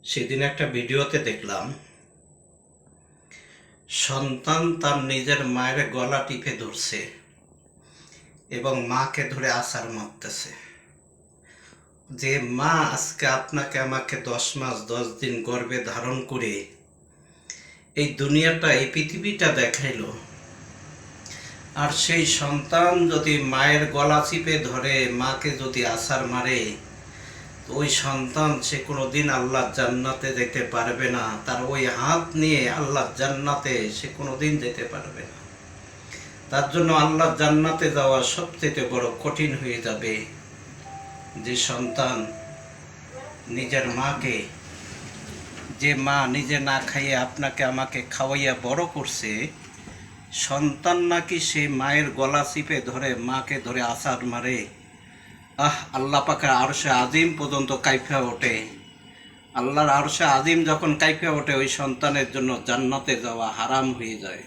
সেদিন একটা ভিডিওতে দেখলাম সন্তান তার নিজের মায়ের গলা টিপে ধরছে এবং মাকে ধরে আছাড় মারতেছে। যে মা আজকে আপনাকে আমাকে 10 মাস 10 দিন গর্ভে ধারণ করে এই দুনিয়াটা এই পৃথিবীটা দেখাইলো, আর সেই সন্তান যদি মায়ের গলা চিপে ধরে মাকে যদি আছাড় মারে, ওই সন্তান সে কোনোদিন আল্লাহর জান্নাতে যেতে পারবে না। তার ওই হাত নিয়ে আল্লাহর জান্নাতে সে কোনোদিন যেতে পারবে না। তার জন্য আল্লাহর জান্নাতে যাওয়া সবচেয়ে বড় কঠিন হয়ে যাবে। যে সন্তান নিজের মাকে, যে মা নিজে না খাইয়ে আপনাকে আমাকে খাওয়াইয়া বড় করছে, সন্তান নাকি সেই মায়ের গলা চিপে ধরে মাকে ধরে আছাড় মারে, আল্লাহ পাকের আরশে আজিম পর্যন্ত কাইফা ওঠে। আল্লাহর আরশে আজিম যখন কাইফা ওঠে, ওই সন্তানের জন্য জান্নাতে যাওয়া হারাম হয়ে যায়।